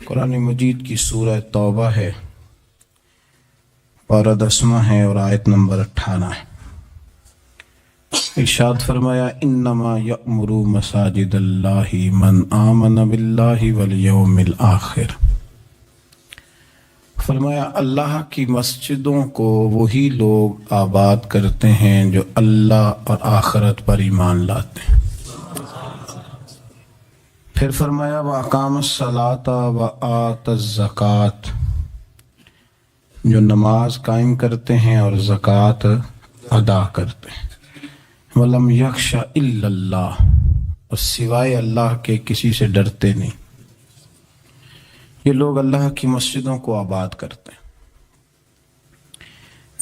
قرآن مجید کی سورہ توبہ ہے، پارہ 10 ہے اور آیت نمبر 18 ہے۔ ارشاد فرمایا انما یأمر مساجد اللہ من آمن باللہ والیوم الآخر۔ فرمایا اللہ کی مسجدوں کو وہی لوگ آباد کرتے ہیں جو اللہ اور آخرت پر ایمان لاتے ہیں۔ پھر فرمایا وَأَقَامَ الصَّلَاةَ وَآتَى الزَّكَاةَ، جو نماز قائم کرتے ہیں اور زکوٰۃ ادا کرتے ہیں۔ وَلَمْ يَخْشَ إِلَّا اللَّهُ، اور سوائے اللہ کے کسی سے ڈرتے نہیں۔ یہ لوگ اللہ کی مسجدوں کو آباد کرتے ہیں،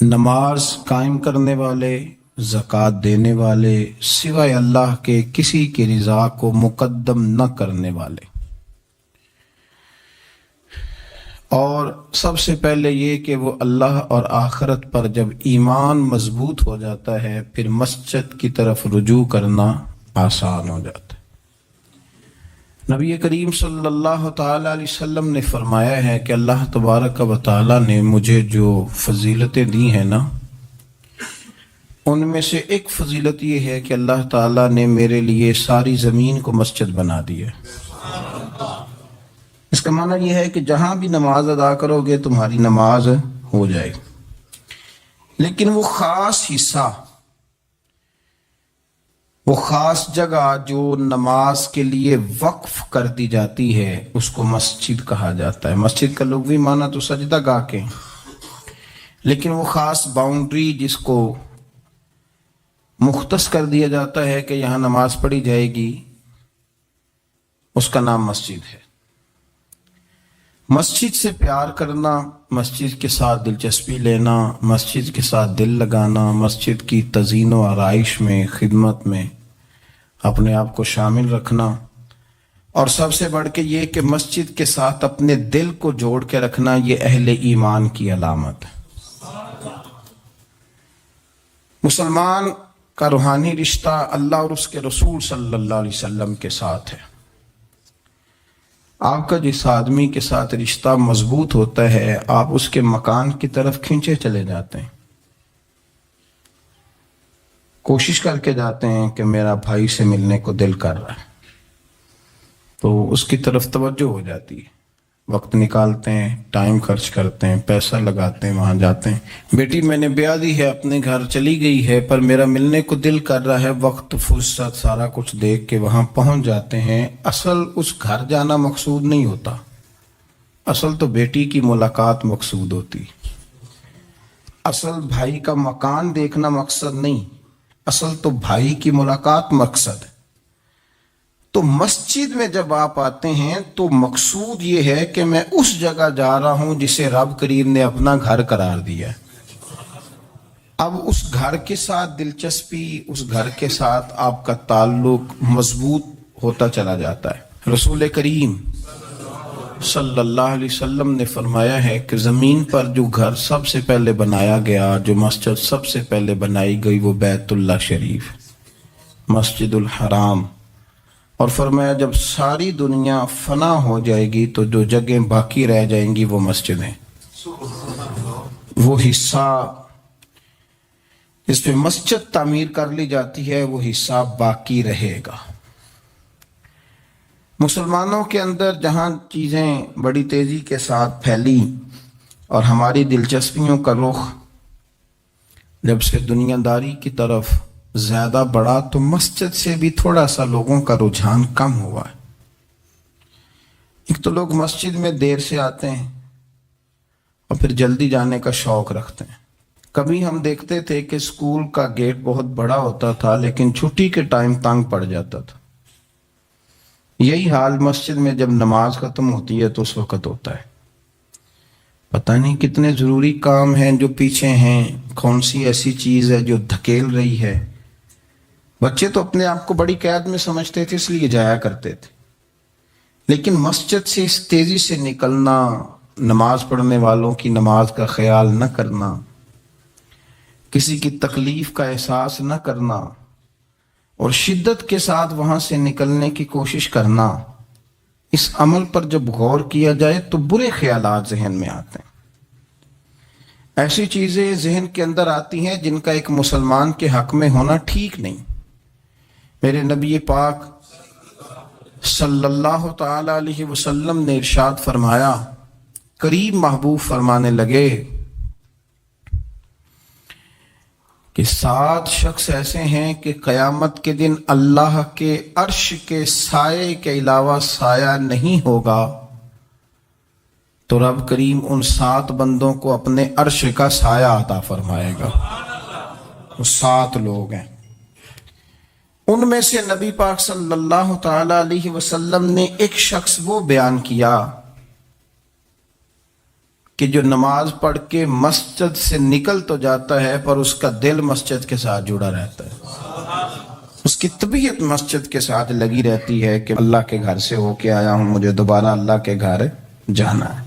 نماز قائم کرنے والے، زکوٰۃ دینے والے، سوائے اللہ کے کسی کی رضا کو مقدم نہ کرنے والے۔ اور سب سے پہلے یہ کہ وہ اللہ اور آخرت پر جب ایمان مضبوط ہو جاتا ہے پھر مسجد کی طرف رجوع کرنا آسان ہو جاتا ہے۔ نبی کریم صلی اللہ تعالی علیہ وسلم نے فرمایا ہے کہ اللہ تبارک و تعالی نے مجھے جو فضیلتیں دی ہیں نا، ان میں سے ایک فضیلت یہ ہے کہ اللہ تعالیٰ نے میرے لیے ساری زمین کو مسجد بنا دی ہے۔ اس کا معنی یہ ہے کہ جہاں بھی نماز ادا کرو گے تمہاری نماز ہو جائے گی، لیکن وہ خاص حصہ، وہ خاص جگہ جو نماز کے لیے وقف کر دی جاتی ہے اس کو مسجد کہا جاتا ہے۔ مسجد کا لغوی معنی تو سجدہ گاہ کے، لیکن وہ خاص باؤنڈری جس کو مختص کر دیا جاتا ہے کہ یہاں نماز پڑھی جائے گی، اس کا نام مسجد ہے۔ مسجد سے پیار کرنا، مسجد کے ساتھ دلچسپی لینا، مسجد کے ساتھ دل لگانا، مسجد کی تزئین و آرائش میں، خدمت میں اپنے آپ کو شامل رکھنا، اور سب سے بڑھ کے یہ کہ مسجد کے ساتھ اپنے دل کو جوڑ کے رکھنا، یہ اہل ایمان کی علامت ہے۔ مسلمان کا روحانی رشتہ اللہ اور اس کے رسول صلی اللہ علیہ وسلم کے ساتھ ہے۔ آپ کا جس آدمی کے ساتھ رشتہ مضبوط ہوتا ہے آپ اس کے مکان کی طرف کھینچے چلے جاتے ہیں، کوشش کر کے جاتے ہیں کہ میرا بھائی سے ملنے کو دل کر رہا ہے، تو اس کی طرف توجہ ہو جاتی ہے، وقت نکالتے ہیں، ٹائم خرچ کرتے ہیں، پیسہ لگاتے ہیں، وہاں جاتے ہیں۔ بیٹی میں نے بیاہ دی ہے، اپنے گھر چلی گئی ہے، پر میرا ملنے کو دل کر رہا ہے، وقت فرصت سارا کچھ دیکھ کے وہاں پہنچ جاتے ہیں۔ اصل اس گھر جانا مقصود نہیں ہوتا، اصل تو بیٹی کی ملاقات مقصود ہوتی، اصل بھائی کا مکان دیکھنا مقصد نہیں، اصل تو بھائی کی ملاقات مقصد ہے۔ تو مسجد میں جب آپ آتے ہیں تو مقصود یہ ہے کہ میں اس جگہ جا رہا ہوں جسے رب کریم نے اپنا گھر قرار دیا ہے۔ اب اس گھر کے ساتھ دلچسپی، اس گھر کے ساتھ آپ کا تعلق مضبوط ہوتا چلا جاتا ہے۔ رسول کریم صلی اللہ علیہ وسلم نے فرمایا ہے کہ زمین پر جو گھر سب سے پہلے بنایا گیا، جو مسجد سب سے پہلے بنائی گئی، وہ بیت اللہ شریف، مسجد الحرام، اور فرمایا جب ساری دنیا فنا ہو جائے گی تو جو جگہیں باقی رہ جائیں گی وہ مسجدیں، وہ حصہ جس پہ مسجد تعمیر کر لی جاتی ہے وہ حصہ باقی رہے گا۔ مسلمانوں کے اندر جہاں چیزیں بڑی تیزی کے ساتھ پھیلی اور ہماری دلچسپیوں کا رخ جب سے دنیا داری کی طرف زیادہ بڑھا تو مسجد سے بھی تھوڑا سا لوگوں کا رجحان کم ہوا ہے۔ ایک تو لوگ مسجد میں دیر سے آتے ہیں اور پھر جلدی جانے کا شوق رکھتے ہیں۔ کبھی ہم دیکھتے تھے کہ اسکول کا گیٹ بہت بڑا ہوتا تھا لیکن چھٹی کے ٹائم تنگ پڑ جاتا تھا۔ یہی حال مسجد میں جب نماز ختم ہوتی ہے تو اس وقت ہوتا ہے۔ پتہ نہیں کتنے ضروری کام ہیں جو پیچھے ہیں، کون سی ایسی چیز ہے جو دھکیل رہی ہے۔ بچے تو اپنے آپ کو بڑی قید میں سمجھتے تھے اس لیے جایا کرتے تھے، لیکن مسجد سے اس تیزی سے نکلنا، نماز پڑھنے والوں کی نماز کا خیال نہ کرنا، کسی کی تکلیف کا احساس نہ کرنا اور شدت کے ساتھ وہاں سے نکلنے کی کوشش کرنا، اس عمل پر جب غور کیا جائے تو برے خیالات ذہن میں آتے ہیں، ایسی چیزیں ذہن کے اندر آتی ہیں جن کا ایک مسلمان کے حق میں ہونا ٹھیک نہیں۔ میرے نبی پاک صلی اللہ تعالی علیہ وسلم نے ارشاد فرمایا، قریب محبوب فرمانے لگے کہ 7 شخص ایسے ہیں کہ قیامت کے دن اللہ کے عرش کے سائے کے علاوہ سایہ نہیں ہوگا، تو رب کریم ان 7 بندوں کو اپنے عرش کا سایہ عطا فرمائے گا۔ وہ 7 لوگ ہیں، ان میں سے نبی پاک صلی اللہ تعالی علیہ وسلم نے ایک شخص وہ بیان کیا کہ جو نماز پڑھ کے مسجد سے نکل تو جاتا ہے پر اس کا دل مسجد کے ساتھ جڑا رہتا ہے، اس کی طبیعت مسجد کے ساتھ لگی رہتی ہے کہ اللہ کے گھر سے ہو کے آیا ہوں، مجھے دوبارہ اللہ کے گھر جانا ہے،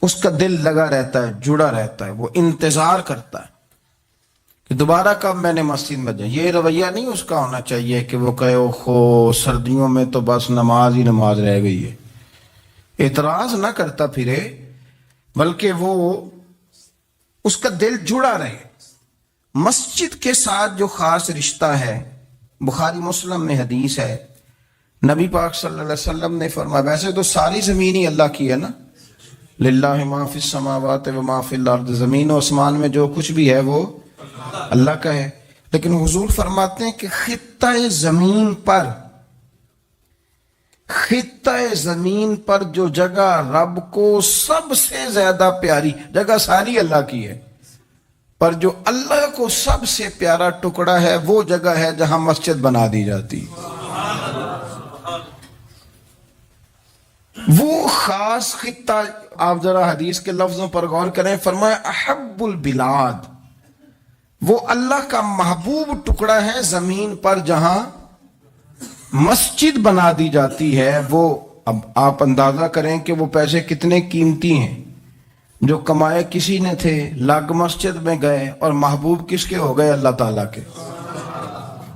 اس کا دل لگا رہتا ہے، جڑا رہتا ہے، وہ انتظار کرتا ہے کہ دوبارہ کب میں نے مسجد میں جائیں۔ یہ رویہ نہیں اس کا ہونا چاہیے کہ وہ کہے اوہو سردیوں میں تو بس نماز ہی نماز رہ گئی ہے، اعتراض نہ کرتا پھرے، بلکہ وہ اس کا دل جڑا رہے۔ مسجد کے ساتھ جو خاص رشتہ ہے، بخاری مسلم میں حدیث ہے، نبی پاک صلی اللہ علیہ وسلم نے فرمایا، ویسے تو ساری زمین ہی اللہ کی ہے نا، للہ ما فی السماوات و ما فی الارض، زمین و آسمان میں جو کچھ بھی ہے وہ اللہ کا ہے، لیکن حضور فرماتے ہیں کہ خطہ زمین پر جو جگہ رب کو سب سے زیادہ پیاری، جگہ ساری اللہ کی ہے، پر جو اللہ کو سب سے پیارا ٹکڑا ہے وہ جگہ ہے جہاں مسجد بنا دی جاتی۔ وہ خاص خطہ، آپ ذرا حدیث کے لفظوں پر غور کریں، فرمایا احب البلاد، وہ اللہ کا محبوب ٹکڑا ہے زمین پر جہاں مسجد بنا دی جاتی ہے۔ وہ اب آپ اندازہ کریں کہ وہ پیسے کتنے قیمتی ہیں، جو کمائے کسی نے تھے، لگ مسجد میں گئے، اور محبوب کس کے ہو گئے؟ اللہ تعالیٰ کے۔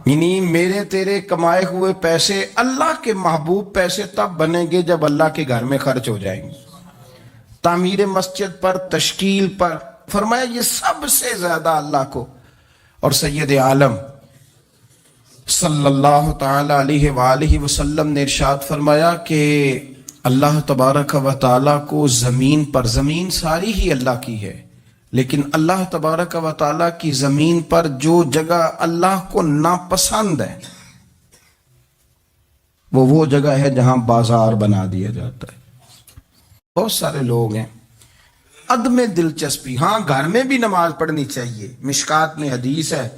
یعنی میرے تیرے کمائے ہوئے پیسے اللہ کے محبوب پیسے تب بنیں گے جب اللہ کے گھر میں خرچ ہو جائیں گے، تعمیر مسجد پر، تشکیل پر۔ فرمایا یہ سب سے زیادہ اللہ کو، اور سید عالم صلی اللہ تعالی علیہ وآلہ وسلم نے ارشاد فرمایا کہ اللہ تبارک و تعالیٰ کو زمین پر، زمین ساری ہی اللہ کی ہے، لیکن اللہ تبارک و تعالیٰ کی زمین پر جو جگہ اللہ کو ناپسند ہے وہ جگہ ہے جہاں بازار بنا دیا جاتا ہے۔ بہت سارے لوگ ہیں عدم دلچسپی، ہاں گھر میں بھی نماز پڑھنی چاہیے، مشکات میں حدیث ہے،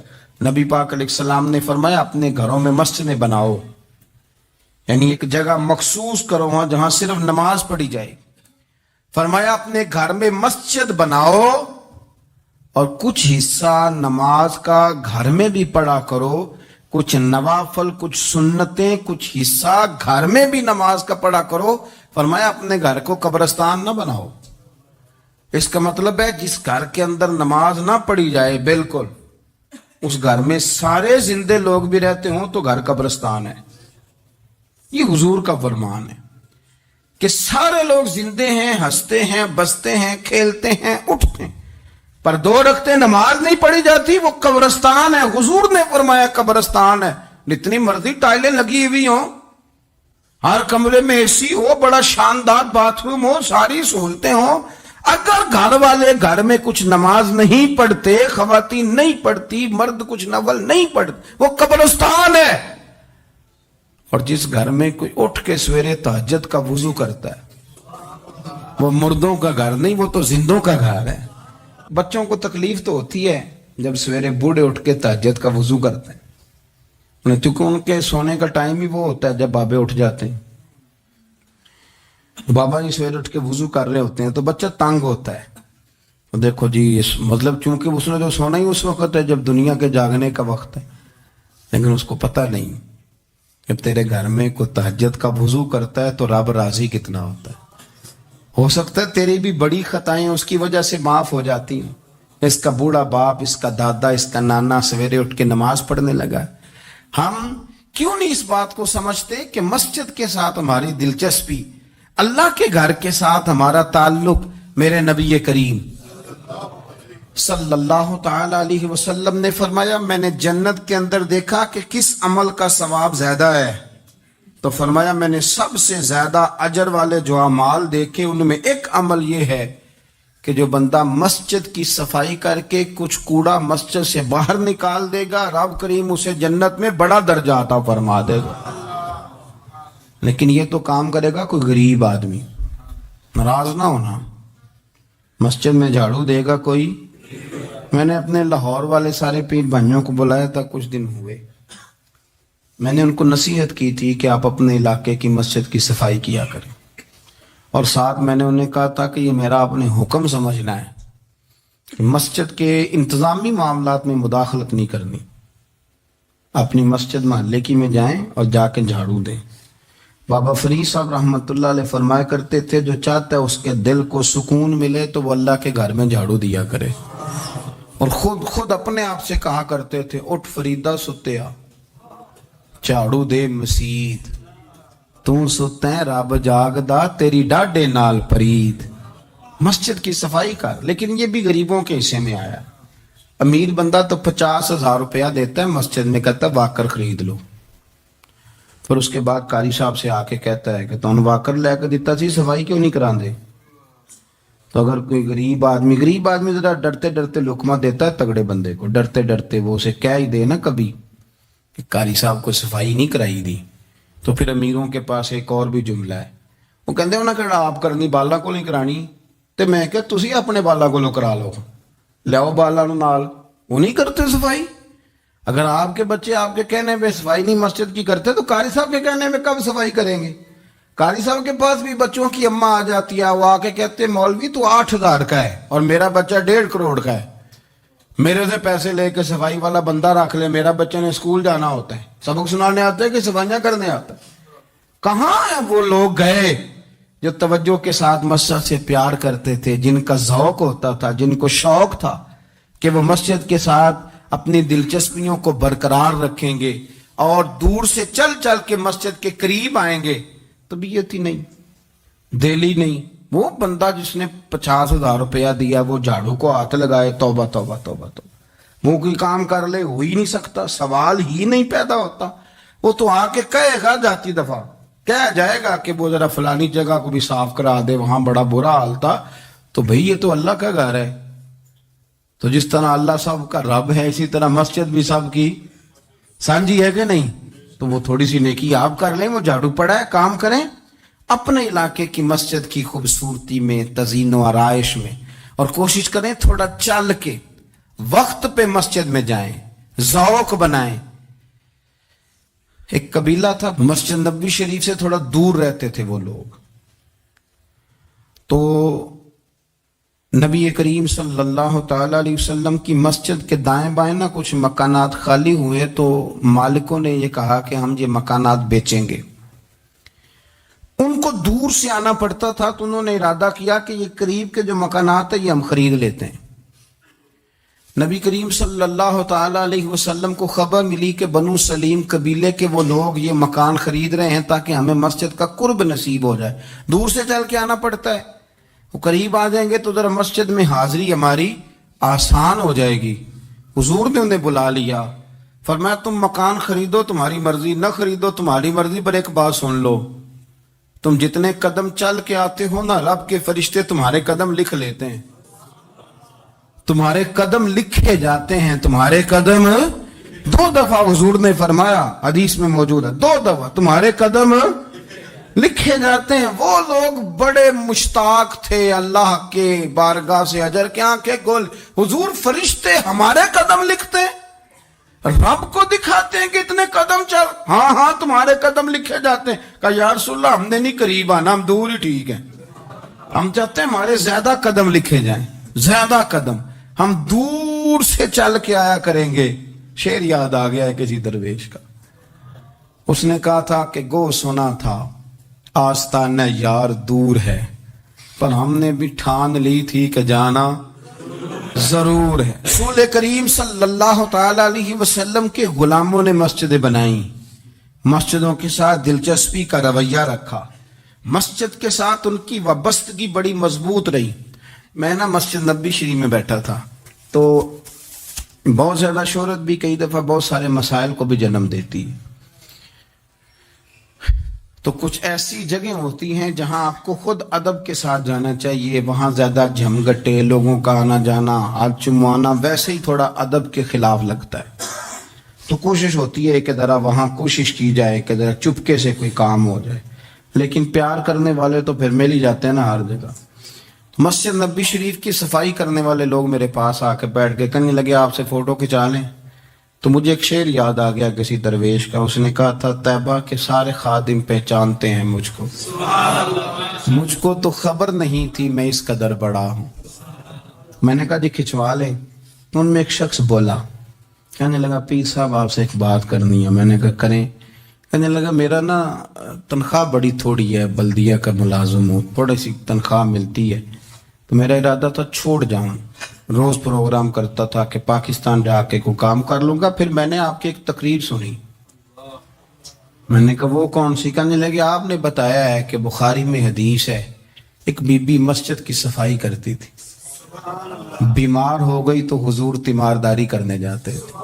نبی پاک علیہ السلام نے فرمایا اپنے گھروں میں مسجدیں بناؤ، یعنی ایک جگہ مخصوص کرو ہاں جہاں صرف نماز پڑھی جائے۔ فرمایا اپنے گھر میں مسجد بناؤ اور کچھ حصہ نماز کا گھر میں بھی پڑھا کرو، کچھ نوافل، کچھ سنتیں، کچھ حصہ گھر میں بھی نماز کا پڑھا کرو۔ فرمایا اپنے گھر کو قبرستان نہ بناؤ۔ اس کا مطلب ہے جس گھر کے اندر نماز نہ پڑھی جائے، بالکل اس گھر میں سارے زندے لوگ بھی رہتے ہوں تو گھر قبرستان ہے۔ یہ حضور کا فرمان ہے کہ سارے لوگ زندے ہیں، ہنستے ہیں، بستے ہیں، کھیلتے ہیں، اٹھتے ہیں، پر 2 رکعتیں نماز نہیں پڑھی جاتی، وہ قبرستان ہے۔ حضور نے فرمایا قبرستان ہے، جتنی مرضی ٹائلیں لگی ہوئی ہوں، ہر کمرے میں اے سی ہو، بڑا شاندار باتھ روم ہو، ساری سہولتیں ہوں، اگر گھر والے گھر میں کچھ نماز نہیں پڑھتے، خواتین نہیں پڑھتی، مرد کچھ نفل نہیں پڑھتے، وہ قبرستان ہے۔ اور جس گھر میں کوئی اٹھ کے سویرے تہجد کا وضو کرتا ہے، وہ مردوں کا گھر نہیں، وہ تو زندوں کا گھر ہے۔ بچوں کو تکلیف تو ہوتی ہے جب سویرے بوڑھے اٹھ کے تہجد کا وضو کرتے ہیں، چونکہ ان کے سونے کا ٹائم ہی وہ ہوتا ہے جب بابے اٹھ جاتے ہیں۔ بابا جی سویرے اٹھ کے وضو کر رہے ہوتے ہیں تو بچہ تنگ ہوتا ہے، دیکھو جی مطلب چونکہ اس نے جو سونا ہی اس وقت ہے جب دنیا کے جاگنے کا وقت ہے، لیکن اس کو پتہ نہیں جب تیرے گھر میں کوئی تہجد کا وضو کرتا ہے تو رب راضی کتنا ہوتا ہے۔ ہو سکتا ہے تیری بھی بڑی خطائیں اس کی وجہ سے معاف ہو جاتی ہیں۔ اس کا بوڑھا باپ، اس کا دادا، اس کا نانا سویرے اٹھ کے نماز پڑھنے لگا، ہم کیوں نہیں اس بات کو سمجھتے کہ مسجد کے ساتھ ہماری دلچسپی اللہ کے گھر کے ساتھ ہمارا تعلق میرے نبی کریم صلی اللہ تعالی علیہ وسلم نے فرمایا میں نے جنت کے اندر دیکھا کہ کس عمل کا ثواب زیادہ ہے، تو فرمایا میں نے سب سے زیادہ اجر والے جو اعمال دیکھے ان میں ایک عمل یہ ہے کہ جو بندہ مسجد کی صفائی کر کے کچھ کوڑا مسجد سے باہر نکال دے گا، رب کریم اسے جنت میں بڑا درجہ عطا فرما دے گا۔ لیکن یہ تو کام کرے گا کوئی غریب آدمی، ناراض نہ ہونا، مسجد میں جھاڑو دے گا کوئی۔ میں نے اپنے لاہور والے سارے پیر بھائیوں کو بلایا تھا، کچھ دن ہوئے، میں نے ان کو نصیحت کی تھی کہ آپ اپنے علاقے کی مسجد کی صفائی کیا کریں، اور ساتھ میں نے انہیں کہا تھا کہ یہ میرا اپنے حکم سمجھنا ہے کہ مسجد کے انتظامی معاملات میں مداخلت نہیں کرنی، اپنی مسجد محلے کی میں جائیں اور جا کے جھاڑو دیں۔ بابا فرید صاحب رحمۃ اللہ علیہ فرمایا کرتے تھے جو چاہتا ہے اس کے دل کو سکون ملے تو وہ اللہ کے گھر میں جھاڑو دیا کرے، اور خود اپنے آپ سے کہا کرتے تھے اٹھ فریدہ ستیا جھاڑو دے مسید، تو ستے رب جاگدا تیری ڈاڈے نال پرید۔ مسجد کی صفائی کر، لیکن یہ بھی غریبوں کے حصے میں آیا۔ امیر بندہ تو 50,000 روپیہ دیتا ہے مسجد میں، کہتا ہے واکر خرید لو، پھر اس کے بعد قاری صاحب سے آ کے کہتا ہے کہ تو واکر لے کے دیتا سی، صفائی کیوں نہیں کران دے؟ تو اگر کوئی غریب آدمی ذرا ڈرتے ڈرتے لقمہ دیتا ہے تگڑے بندے کو، ڈرتے ڈرتے وہ اسے کہہ ہی دے نا کبھی کہ قاری صاحب کو صفائی نہیں کرائی دی، تو پھر امیروں کے پاس ایک اور بھی جملہ ہے، وہ کہتے ہیں کہ آپ کرنی بالا کو نہیں کرانی، تو میں کہ تسی اپنے بالا کو کرا لو، لیاؤ بالا نو نال، وہ نہیں کرتے صفائی۔ اگر آپ کے بچے آپ کے کہنے پہ صفائی نہیں مسجد کی کرتے تو قاری صاحب کے کہنے میں کب صفائی کریں گے؟ قاری صاحب کے پاس بھی بچوں کی اماں آ جاتی ہے، وہ آ کے کہتے ہیں مولوی تو 8,000 کا ہے اور میرا بچہ 1.5 کروڑ کا ہے، میرے سے پیسے لے کے صفائی والا بندہ رکھ لے، میرا بچے نے اسکول جانا ہوتا ہے، سبق سنانے آتا ہے کہ صفائیاں کرنے آتا ہے۔ کہاں ہیں وہ لوگ گئے جو توجہ کے ساتھ مسجد سے پیار کرتے تھے، جن کا ذوق ہوتا تھا، جن کو شوق تھا کہ وہ مسجد کے ساتھ اپنی دلچسپیوں کو برقرار رکھیں گے اور دور سے چل چل کے مسجد کے قریب آئیں گے؟ طبیعت ہی نہیں، دل ہی نہیں۔ وہ بندہ جس نے 50,000 روپیہ دیا وہ جھاڑو کو ہاتھ لگائے، توبہ توبہ توبہ توبہ، وہ کوئی کام کر لے، ہو ہی نہیں سکتا، سوال ہی نہیں پیدا ہوتا۔ وہ تو آ کے کہے گا، جاتی دفعہ کہہ جائے گا کہ وہ ذرا فلانی جگہ کو بھی صاف کرا دے، وہاں بڑا برا حال تھا۔ تو بھئی یہ تو اللہ کا گھر ہے، تو جس طرح اللہ سب کا رب ہے اسی طرح مسجد بھی سب کی سانجی ہے کہ نہیں؟ تو وہ تھوڑی سی نیکی آپ کر لیں، وہ جھاڑو پڑا ہے، کام کریں اپنے علاقے کی مسجد کی خوبصورتی میں، تزئین و آرائش میں، اور کوشش کریں تھوڑا چل کے وقت پہ مسجد میں جائیں، ذوق بنائیں۔ ایک قبیلہ تھا مسجد نبوی شریف سے تھوڑا دور رہتے تھے وہ لوگ، تو نبی کریم صلی اللہ تعالی علیہ وسلم کی مسجد کے دائیں بائیں نا کچھ مکانات خالی ہوئے، تو مالکوں نے یہ کہا کہ ہم یہ مکانات بیچیں گے۔ ان کو دور سے آنا پڑتا تھا، تو انہوں نے ارادہ کیا کہ یہ قریب کے جو مکانات ہیں یہ ہم خرید لیتے ہیں۔ نبی کریم صلی اللہ تعالی علیہ وسلم کو خبر ملی کہ بنو سلیم قبیلے کے وہ لوگ یہ مکان خرید رہے ہیں تاکہ ہمیں مسجد کا قرب نصیب ہو جائے، دور سے چل کے آنا پڑتا ہے، وہ قریب آ جائیں گے تو ذرا مسجد میں حاضری ہماری آسان ہو جائے گی۔ حضور نے انہیں بلا لیا، فرمایا تم مکان خریدو تمہاری مرضی، نہ خریدو تمہاری مرضی، پر ایک بات سن لو، تم جتنے قدم چل کے آتے ہو نا، رب کے فرشتے تمہارے قدم لکھ لیتے ہیں، تمہارے قدم لکھے جاتے ہیں، تمہارے قدم 2 دفعہ حضور نے فرمایا، حدیث میں موجود ہے، 2 دفعہ تمہارے قدم لکھے جاتے ہیں۔ وہ لوگ بڑے مشتاق تھے اللہ کے بارگاہ سے اجر کے آنکھیں گول، حضور فرشتے ہمارے قدم لکھتے ہیں، رب کو دکھاتے ہیں کہ اتنے قدم چل، ہاں تمہارے قدم لکھے جاتے ہیں۔ کہا یا رسول اللہ ہم نے نہیں قریب آنا، ہم دور ہی ٹھیک ہے، ہم چاہتے ہیں ہمارے زیادہ قدم لکھے جائیں، زیادہ قدم، ہم دور سے چل کے آیا کریں گے۔ شعر یاد آ گیا ہے کسی درویش کا، اس نے کہا تھا کہ گو سنا تھا آستانہ یار دور ہے، پر ہم نے بھی ٹھان لی تھی کہ جانا ضرور ہے۔ رسول کریم صلی اللہ تعالی علیہ وسلم کے غلاموں نے مسجدیں بنائیں، مسجدوں کے ساتھ دلچسپی کا رویہ رکھا، مسجد کے ساتھ ان کی وابستگی بڑی مضبوط رہی. میں نا مسجد نبوی شریف میں بیٹھا تھا تو بہت زیادہ شہرت بھی کئی دفعہ بہت سارے مسائل کو بھی جنم دیتی ہے. تو کچھ ایسی جگہیں ہوتی ہیں جہاں آپ کو خود ادب کے ساتھ جانا چاہیے. وہاں زیادہ جھمگٹے لوگوں کا آنا جانا ہاتھ چموانا ویسے ہی تھوڑا ادب کے خلاف لگتا ہے. تو کوشش ہوتی ہے کہ ذرا وہاں کوشش کی جائے کہ ذرا چپکے سے کوئی کام ہو جائے. لیکن پیار کرنے والے تو پھر مل ہی جاتے ہیں نا ہر جگہ. مسجد نبوی شریف کی صفائی کرنے والے لوگ میرے پاس آ کے بیٹھ کے کہنے لگے آپ سے فوٹو کھچا لیں. تو مجھے ایک شعر یاد آ گیا کسی درویش کا. اس نے کہا تھا طیبہ کے سارے خادم پہچانتے ہیں مجھ کو تو خبر نہیں تھی میں اس قدر بڑا ہوں. میں نے کہا جی کھچوا لیں. ان میں ایک شخص بولا, کہنے لگا پیر صاحب آپ سے ایک بات کرنی ہے. میں نے کہا کریں. کہنے لگا میرا نا تنخواہ بڑی تھوڑی ہے, بلدیہ کا ملازم ہوں, تھوڑی سی تنخواہ ملتی ہے, تو میرا ارادہ تھا چھوڑ جاؤں. روز پروگرام کرتا تھا کہ پاکستان جا کے کوئی کام کر لوں گا. پھر میں نے آپ کی ایک تقریر سنی. میں نے کہا وہ کون سی؟ کہنے لگے آپ نے بتایا ہے کہ بخاری میں حدیث ہے ایک بی بی مسجد کی صفائی کرتی تھی, بیمار ہو گئی تو حضور تیمارداری کرنے جاتے تھے,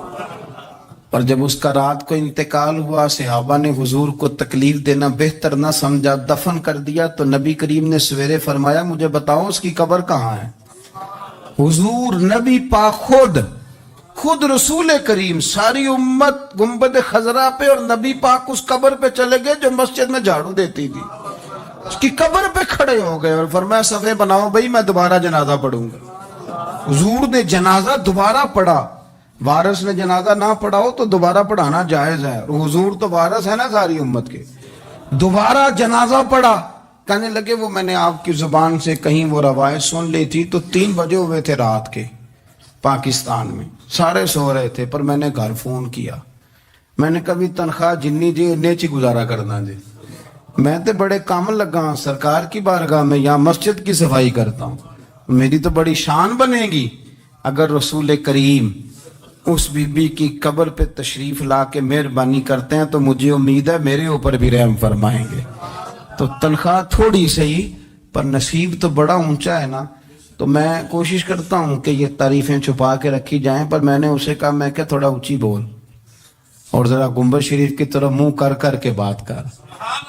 اور جب اس کا رات کو انتقال ہوا صحابہ نے حضور کو تکلیف دینا بہتر نہ سمجھا, دفن کر دیا. تو نبی کریم نے سویرے فرمایا مجھے بتاؤ اس کی قبر کہاں ہے. حضور نبی پاک خود رسول کریم ساری امت گنبد خضرا پہ اور نبی پاک اس قبر پہ چلے گئے جو مسجد میں جھاڑو دیتی تھی. اس کی قبر پہ کھڑے ہو گئے اور فرمایا صفے بناؤ بھائی میں دوبارہ جنازہ پڑھوں گا. حضور نے جنازہ دوبارہ پڑھا. وارث نے جنازہ نہ پڑھا ہو تو دوبارہ پڑھانا جائز ہے, اور حضور تو وارث ہے نا ساری امت کے. دوبارہ جنازہ پڑھا. کہنے لگے وہ میں نے آپ کی زبان سے کہیں وہ روایت سن لی تھی. تو 3 بجے ہوئے تھے رات کے پاکستان میں, سارے سو رہے تھے, پر میں نے گھر فون کیا. میں نے کبھی تنخواہ جنی جی نیچی گزارا کرنا جی, میں تو بڑے کام لگا سرکار کی بارگاہ میں, یہاں مسجد کی صفائی کرتا ہوں. میری تو بڑی شان بنے گی اگر رسول کریم اس بی بی کی قبر پہ تشریف لا کے مہربانی کرتے ہیں تو مجھے امید ہے میرے اوپر بھی رحم فرمائیں گے. تو تنخواہ تھوڑی صحیح پر نصیب تو بڑا اونچا ہے نا. تو میں کوشش کرتا ہوں کہ یہ تعریفیں چھپا کے رکھی جائیں, پر میں نے اسے کہا میں کہ تھوڑا اونچی بول اور ذرا گنبد شریف کی طرف منہ کر کے بات کر,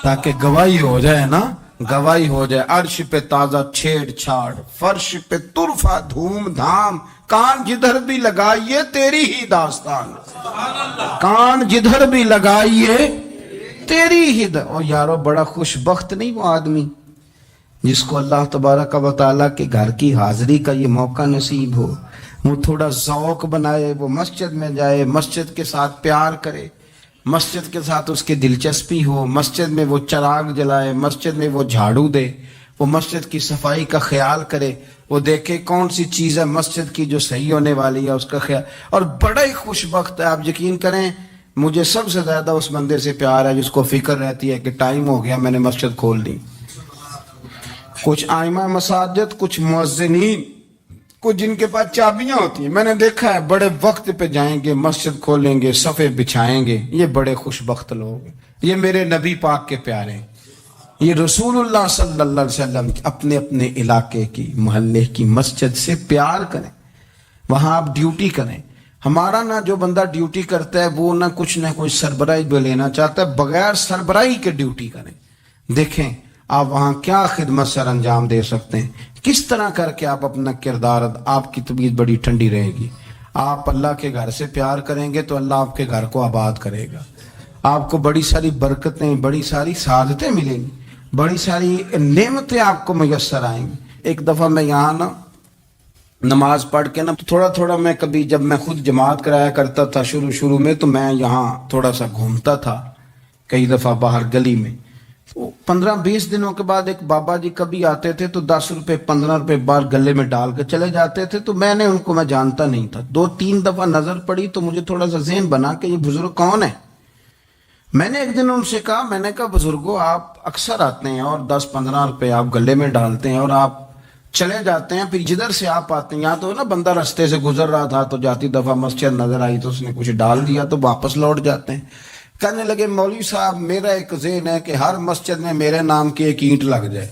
تاکہ گواہی ہو جائے نا, گواہی ہو جائے. عرش پہ تازہ چھیڑ چھاڑ, فرش پہ طرفہ دھوم دھام, کان جدھر بھی لگائیے تیری ہی داستان, کان جدھر بھی لگائیے تیری ہی اور یارو بڑا خوش بخت نہیں وہ آدمی جس کو اللہ تبارک و تعالیٰ کے گھر کی حاضری کا یہ موقع نصیب ہو. وہ تھوڑا ذوق بنائے, وہ مسجد میں جائے, مسجد کے ساتھ پیار کرے, مسجد کے ساتھ اس کی دلچسپی ہو, مسجد میں وہ چراغ جلائے, مسجد میں وہ جھاڑو دے, وہ مسجد کی صفائی کا خیال کرے, وہ دیکھے کون سی چیز ہے مسجد کی جو صحیح ہونے والی ہے اس کا خیال. اور بڑا ہی خوش بخت ہے. آپ یقین کریں مجھے سب سے زیادہ اس بندے سے پیار ہے جس کو فکر رہتی ہے کہ ٹائم ہو گیا میں نے مسجد کھول دی. کچھ آئمہ مساجد, کچھ مؤذنین, کچھ جن کے پاس چابیاں ہوتی ہیں, میں نے دیکھا ہے بڑے وقت پہ جائیں گے, مسجد کھولیں گے, صفے بچھائیں گے. یہ بڑے خوش بخت لوگ ہیں. یہ میرے نبی پاک کے پیارے ہیں. یہ رسول اللہ صلی اللہ علیہ وسلم اپنے اپنے علاقے کی محلے کی مسجد سے پیار کریں, وہاں آپ ڈیوٹی کریں. ہمارا نہ جو بندہ ڈیوٹی کرتا ہے وہ نہ کچھ سربراہی بھی لینا چاہتا ہے, بغیر سربراہی کے ڈیوٹی کریں. دیکھیں آپ وہاں کیا خدمت سر انجام دے سکتے ہیں, کس طرح کر کے آپ اپنا کردار, آپ کی طبیعت بڑی ٹھنڈی رہے گی. آپ اللہ کے گھر سے پیار کریں گے تو اللہ آپ کے گھر کو آباد کرے گا. آپ کو بڑی ساری برکتیں, بڑی ساری سعادتیں ملیں گی, بڑی ساری نعمتیں آپ کو میسر آئیں گی. ایک دفعہ میں یہاں نا نماز پڑھ کے نا تھوڑا تھوڑا میں کبھی جب میں خود جماعت کرایا کرتا تھا شروع میں, تو میں یہاں تھوڑا سا گھومتا تھا کئی دفعہ باہر گلی میں. 15-20 دنوں کے بعد ایک بابا جی کبھی آتے تھے تو 10 روپے 15 روپے بار گلے میں ڈال کے چلے جاتے تھے. تو میں نے ان کو, میں جانتا نہیں تھا, 2-3 دفعہ نظر پڑی تو مجھے تھوڑا سا ذہن بنا کہ یہ بزرگ کون ہے. میں نے ایک دن ان سے کہا, میں نے کہا بزرگوں آپ اکثر آتے ہیں اور 10-15 روپے آپ گلے میں ڈالتے ہیں اور آپ چلے جاتے ہیں, پھر جدھر سے آپ آتے ہیں, یہاں تو نا بندہ رستے سے گزر رہا تھا تو جاتی دفعہ مسجد نظر آئی تو اس نے کچھ ڈال دیا تو واپس لوٹ جاتے ہیں. کہنے لگے مولوی صاحب میرا ایک ذہن ہے کہ ہر مسجد میں میرے نام کی ایک اینٹ لگ جائے،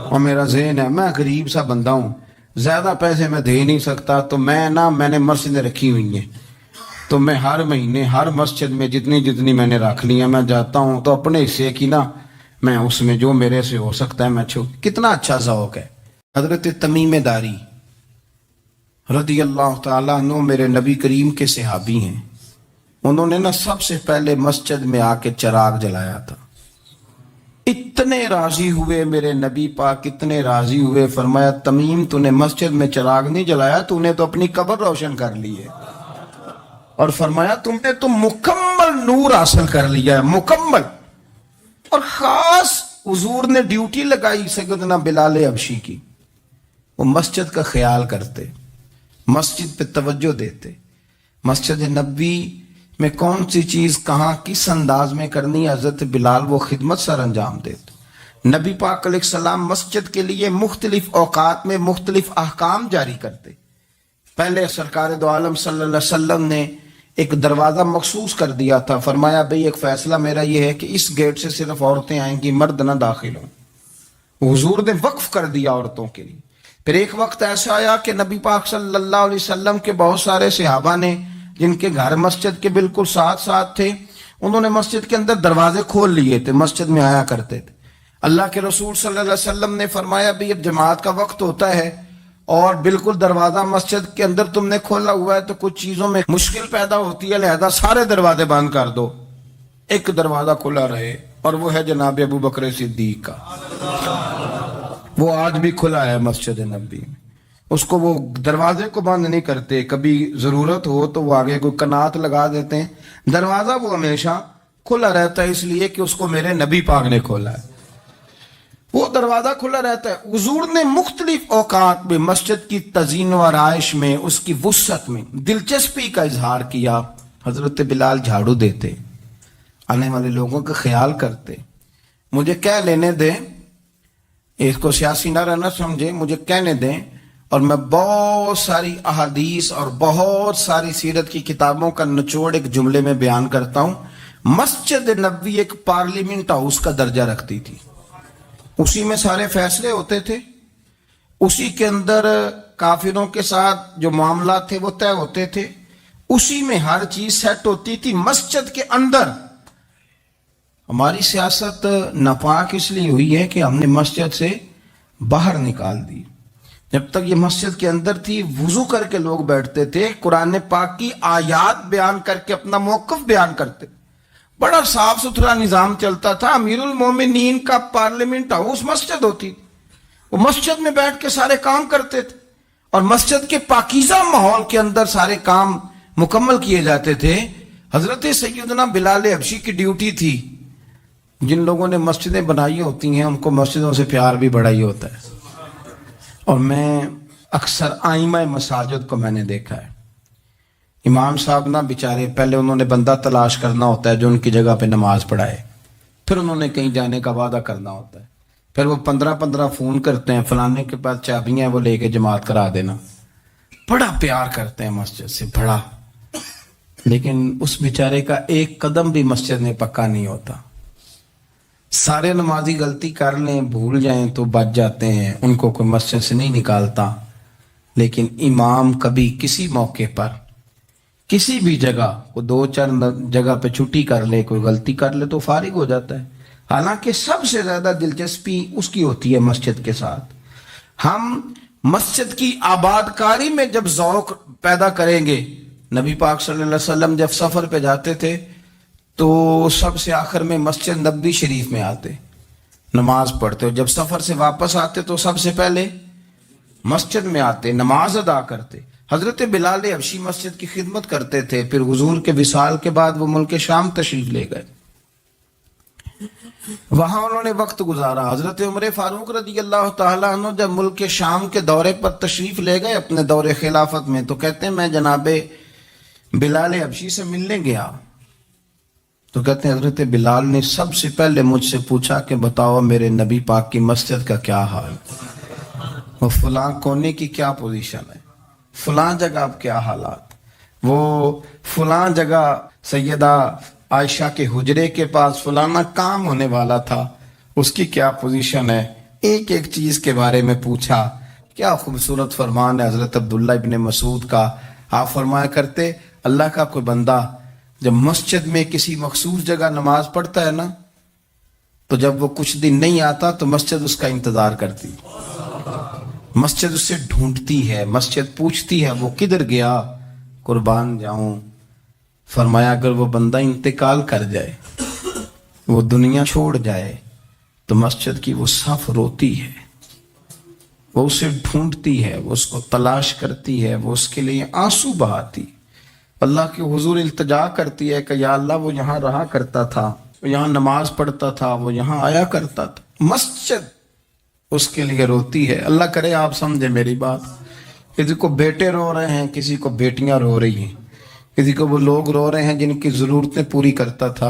اور میرا ذہن ہے میں غریب سا بندہ ہوں، زیادہ پیسے میں دے نہیں سکتا، تو میں نے مسجدیں رکھی ہوئی ہیں، تو میں ہر مہینے ہر مسجد میں جتنی میں نے رکھ لی ہیں میں جاتا ہوں، تو اپنے حصے کی نا میں اس میں جو میرے سے ہو سکتا ہے میں کتنا اچھا ذوق ہے۔ حضرت تمیم داری رضی اللہ تعالیٰ عنہ میرے نبی کریم کے صحابی ہیں، انہوں نے نا سب سے پہلے مسجد میں آ کے چراغ جلایا تھا، اتنے راضی ہوئے میرے نبی پاک، اتنے راضی ہوئے، فرمایا تمیم تو نے مسجد میں چراغ نہیں جلایا، تو نے تو اپنی قبر روشن کر لی ہے، اور فرمایا تم نے تو مکمل نور حاصل کر لیا ہے، مکمل۔ اور خاص حضور نے ڈیوٹی لگائی سیدنا بلال حبشی کی، وہ مسجد کا خیال کرتے، مسجد پہ توجہ دیتے، مسجد نبوی میں کون سی چیز کہاں کس انداز میں کرنی ہے، حضرت بلال وہ خدمت سر انجام دیتے۔ نبی پاک علیہ السلام مسجد کے لیے مختلف اوقات میں مختلف احکام جاری کرتے۔ پہلے سرکار دو عالم صلی اللہ علیہ وسلم نے ایک دروازہ مخصوص کر دیا تھا، فرمایا بھئی ایک فیصلہ میرا یہ ہے کہ اس گیٹ سے صرف عورتیں آئیں گی، مرد نہ داخل ہوں، حضور نے وقف کر دیا عورتوں کے لیے۔ پھر ایک وقت ایسا آیا کہ نبی پاک صلی اللہ علیہ وسلم کے بہت سارے صحابہ نے جن کے گھر مسجد کے بالکل ساتھ ساتھ تھے، انہوں نے مسجد کے اندر دروازے کھول لیے تھے، مسجد میں آیا کرتے تھے۔ اللہ کے رسول صلی اللہ علیہ وسلم نے فرمایا بھی اب جماعت کا وقت ہوتا ہے اور بالکل دروازہ مسجد کے اندر تم نے کھولا ہوا ہے تو کچھ چیزوں میں مشکل پیدا ہوتی ہے، لہذا سارے دروازے بند کر دو، ایک دروازہ کھلا رہے، اور وہ ہے جناب ابو بکر صدیق کا، وہ آج بھی کھلا ہے مسجد نبوی میں، اس کو وہ دروازے کو بند نہیں کرتے، کبھی ضرورت ہو تو وہ آگے کوئی کنات لگا دیتے ہیں، دروازہ وہ ہمیشہ کھلا رہتا ہے، اس لیے کہ اس کو میرے نبی پاک نے کھولا ہے، وہ دروازہ کھلا رہتا ہے۔ حضور نے مختلف اوقات میں مسجد کی تزئین و آرائش میں، اس کی وسعت میں دلچسپی کا اظہار کیا۔ حضرت بلال جھاڑو دیتے، آنے والے لوگوں کا خیال کرتے، مجھے کہہ لینے دیں، اس کو سیاسی نہ رہنا سمجھے، مجھے کہنے دیں، اور میں بہت ساری احادیث اور بہت ساری سیرت کی کتابوں کا نچوڑ ایک جملے میں بیان کرتا ہوں۔ مسجد نبوی ایک پارلیمنٹ ہاؤس کا درجہ رکھتی تھی، اسی میں سارے فیصلے ہوتے تھے، اسی کے اندر کافروں کے ساتھ جو معاملات تھے وہ طے ہوتے تھے، اسی میں ہر چیز سیٹ ہوتی تھی مسجد کے اندر۔ ہماری سیاست ناپاک اس لیے ہوئی ہے کہ ہم نے مسجد سے باہر نکال دی، جب تک یہ مسجد کے اندر تھی وضو کر کے لوگ بیٹھتے تھے، قرآن پاک کی آیات بیان کر کے اپنا موقف بیان کرتے، بڑا صاف ستھرا نظام چلتا تھا۔ امیر المومنین کا پارلیمنٹ ہاؤس مسجد ہوتی تھی، وہ مسجد میں بیٹھ کے سارے کام کرتے تھے، اور مسجد کے پاکیزہ ماحول کے اندر سارے کام مکمل کیے جاتے تھے۔ حضرت سیدنا بلال حبشی کی ڈیوٹی تھی، جن لوگوں نے مسجدیں بنائی ہوتی ہیں ان کو مسجدوں سے پیار بھی بڑا ہی ہوتا ہے، اور میں اکثر آئمہ مساجد کو میں نے دیکھا ہے، امام صاحب نہ بیچارے پہلے انہوں نے بندہ تلاش کرنا ہوتا ہے جو ان کی جگہ پہ نماز پڑھائے، پھر انہوں نے کہیں جانے کا وعدہ کرنا ہوتا ہے، پھر وہ 15 فون کرتے ہیں، فلانے کے پاس چابیاں وہ لے کے جماعت کرا دینا، بڑا پیار کرتے ہیں مسجد سے، بڑا، لیکن اس بیچارے کا ایک قدم بھی مسجد میں پکا نہیں ہوتا۔ سارے نمازی غلطی کر لیں، بھول جائیں تو بچ جاتے ہیں، ان کو کوئی مسجد سے نہیں نکالتا، لیکن امام کبھی کسی موقع پر کسی بھی جگہ وہ 2-4 جگہ پہ چھٹی کر لے، کوئی غلطی کر لے تو فارغ ہو جاتا ہے، حالانکہ سب سے زیادہ دلچسپی اس کی ہوتی ہے مسجد کے ساتھ۔ ہم مسجد کی آباد کاری میں جب ذوق پیدا کریں گے، نبی پاک صلی اللہ علیہ وسلم جب سفر پہ جاتے تھے تو سب سے آخر میں مسجد نبوی شریف میں آتے، نماز پڑھتے، جب سفر سے واپس آتے تو سب سے پہلے مسجد میں آتے، نماز ادا کرتے۔ حضرت بلال حبشی مسجد کی خدمت کرتے تھے، پھر حضور کے وصال کے بعد وہ ملک شام تشریف لے گئے، وہاں انہوں نے وقت گزارا۔ حضرت عمر فاروق رضی اللہ تعالیٰ عنہ جب ملک شام کے دورے پر تشریف لے گئے اپنے دور خلافت میں، تو کہتے ہیں میں جناب بلال حبشی سے ملنے گیا، تو کہتے ہیں حضرت بلال نے سب سے پہلے مجھ سے پوچھا کہ بتاؤ میرے نبی پاک کی مسجد کا کیا حال، وہ فلاں کونے کی کیا پوزیشن ہے، فلاں جگہ اب کیا حالات، وہ فلاں جگہ سیدہ عائشہ کے حجرے کے پاس فلانا کام ہونے والا تھا، اس کی کیا پوزیشن ہے، ایک ایک چیز کے بارے میں پوچھا۔ کیا خوبصورت فرمان ہے حضرت عبداللہ ابن مسعود کا۔ آپ فرمایا کرتے اللہ کا کوئی بندہ جب مسجد میں کسی مخصوص جگہ نماز پڑھتا ہے نا، تو جب وہ کچھ دن نہیں آتا تو مسجد اس کا انتظار کرتی، مسجد اسے ڈھونڈتی ہے، مسجد پوچھتی ہے وہ کدھر گیا، قربان جاؤں۔ فرمایا اگر وہ بندہ انتقال کر جائے، وہ دنیا چھوڑ جائے، تو مسجد کی وہ صف روتی ہے، وہ اسے ڈھونڈتی ہے، وہ اس کو تلاش کرتی ہے، وہ اس کے لیے آنسو بہاتی، اللہ کے حضور التجا کرتی ہے کہ یا اللہ وہ یہاں رہا کرتا تھا، وہ یہاں نماز پڑھتا تھا، وہ یہاں آیا کرتا تھا۔ مسجد اس کے لیے روتی ہے۔ اللہ کرے آپ سمجھے میری بات۔ کسی کو بیٹے رو رہے ہیں، کسی کو بیٹیاں رو رہی ہیں، کسی کو وہ لوگ رو رہے ہیں جن کی ضرورتیں پوری کرتا تھا،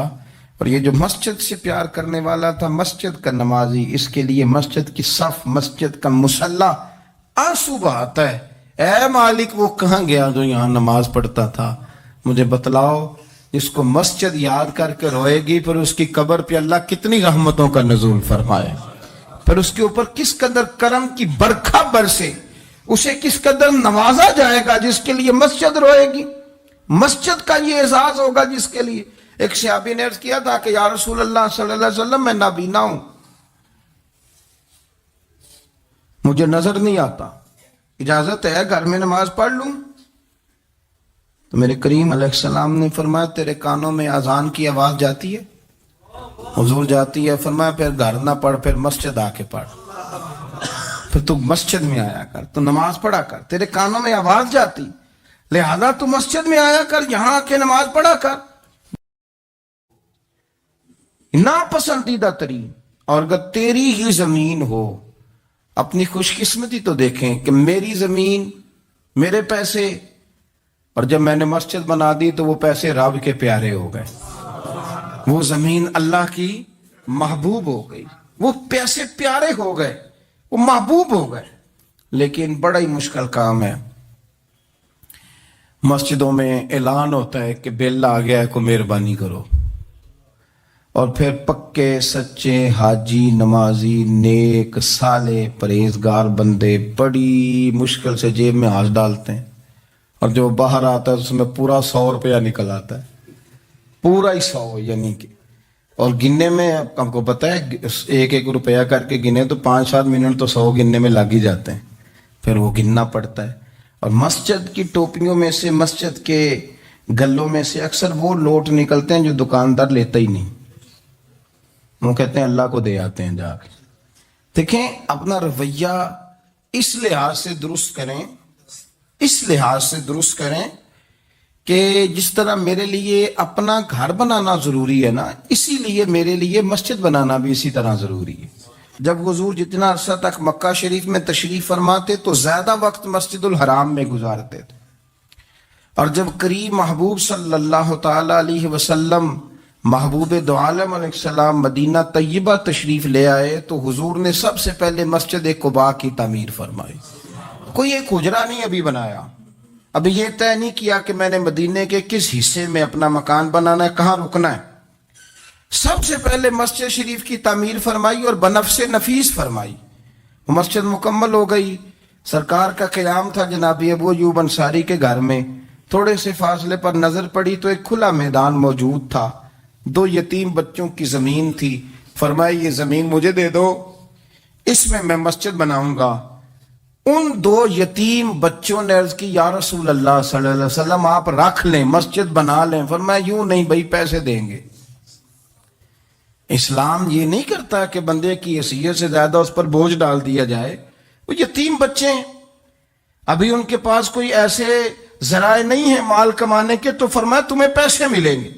اور یہ جو مسجد سے پیار کرنے والا تھا، مسجد کا نمازی، اس کے لیے مسجد کی صف، مسجد کا مصلی آنسو بہاتا ہے۔ اے مالک وہ کہاں گیا جو یہاں نماز پڑھتا تھا، مجھے بتلاؤ۔ جس کو مسجد یاد کر کے روئے گی، پھر اس کی قبر پہ اللہ کتنی رحمتوں کا نزول فرمائے، پھر اس کے اوپر کس قدر کرم کی برکھا برسے، اسے کس قدر نوازا جائے گا جس کے لیے مسجد روئے گی۔ مسجد کا یہ اعزاز ہوگا جس کے لیے۔ ایک صحابی نے عرض کیا تھا کہ یا رسول اللہ صلی اللہ علیہ وسلم میں نابینا ہوں، مجھے نظر نہیں آتا، اجازت ہے گھر میں نماز پڑھ لوں؟ تو میرے کریم علیہ السلام نے فرمایا تیرے کانوں میں اذان کی آواز جاتی ہے؟ حضور جاتی ہے۔ فرمایا پھر گھر نہ پڑھ، پھر مسجد آ کے پڑھ، پھر تو مسجد میں آیا کر، تو نماز پڑھا کر، تیرے کانوں میں آواز جاتی، لہذا تو مسجد میں آیا کر، یہاں آ کے نماز پڑھا کر۔ ناپسندیدہ ترین، اور اگر تیری ہی زمین ہو، اپنی خوش قسمتی تو دیکھیں کہ میری زمین، میرے پیسے، اور جب میں نے مسجد بنا دی تو وہ پیسے رب کے پیارے ہو گئے، وہ زمین اللہ کی محبوب ہو گئی، وہ پیسے پیارے ہو گئے، وہ محبوب ہو گئے۔ لیکن بڑا ہی مشکل کام ہے، مسجدوں میں اعلان ہوتا ہے کہ بل آ گیا ہے، کو مہربانی کرو، اور پھر پکے سچے حاجی، نمازی، نیک صالح پرہیزگار بندے بڑی مشکل سے جیب میں ہاتھ ڈالتے ہیں، اور جو باہر آتا ہے اس میں پورا 100 روپیہ نکل آتا ہے، پورا ہی 100، یعنی کہ، اور گننے میں آپ کو پتہ ہے ایک ایک روپیہ کر کے گنے تو 5-7 منٹ تو 100 گننے میں لگ ہی جاتے ہیں، پھر وہ گننا پڑتا ہے۔ اور مسجد کی ٹوپیوں میں سے، مسجد کے گلوں میں سے اکثر وہ لوٹ نکلتے ہیں جو دکاندار لیتا ہی نہیں، وہ کہتے ہیں اللہ کو دے آتے ہیں جا کے۔ دیکھیں اپنا رویہ اس لحاظ سے درست کریں، اس لحاظ سے درست کریں کہ جس طرح میرے لیے اپنا گھر بنانا ضروری ہے نا، اسی لیے میرے لیے مسجد بنانا بھی اسی طرح ضروری ہے۔ جب حضور جتنا عرصہ تک مکہ شریف میں تشریف فرماتے تو زیادہ وقت مسجد الحرام میں گزارتے تھے، اور جب قریب محبوب صلی اللہ تعالی علیہ وسلم، محبوب دو عالم علیہ السلام مدینہ طیبہ تشریف لے آئے تو حضور نے سب سے پہلے مسجد قباء کی تعمیر فرمائی۔ کوئی ایک حجرہ نہیں ابھی بنایا، ابھی یہ طے نہیں کیا کہ میں نے مدینے کے کس حصے میں اپنا مکان بنانا ہے، کہاں رکنا ہے۔ سب سے پہلے مسجد شریف کی تعمیر فرمائی اور بنفس نفیس فرمائی، وہ مسجد مکمل ہو گئی۔ سرکار کا قیام تھا جناب ابو ایوب انصاری کے گھر میں، تھوڑے سے فاصلے پر نظر پڑی تو ایک کھلا میدان موجود تھا، 2 یتیم بچوں کی زمین تھی۔ فرمایا یہ زمین مجھے دے دو، اس میں میں مسجد بناؤں گا۔ ان 2 یتیم بچوں نے عرض کی یا رسول اللہ صلی اللہ علیہ وسلم آپ رکھ لیں، مسجد بنا لیں۔ فرمایا یوں نہیں بھائی، پیسے دیں گے۔ اسلام یہ نہیں کرتا کہ بندے کی حیثیت سے زیادہ اس پر بوجھ ڈال دیا جائے، وہ یتیم بچے ہیں، ابھی ان کے پاس کوئی ایسے ذرائع نہیں ہیں مال کمانے کے، تو فرمایا تمہیں پیسے ملیں گے۔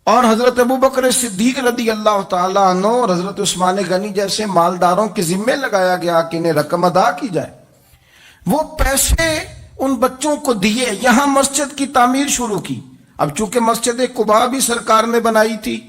اور حضرت ابوبکر صدیق رضی اللہ تعالیٰ عنہ اور حضرت عثمان غنی جیسے مالداروں کے ذمے لگایا گیا کہ انہیں رقم ادا کی جائے، وہ پیسے ان بچوں کو دیے، یہاں مسجد کی تعمیر شروع کی۔ اب چونکہ مسجد قباء بھی سرکار نے بنائی تھی،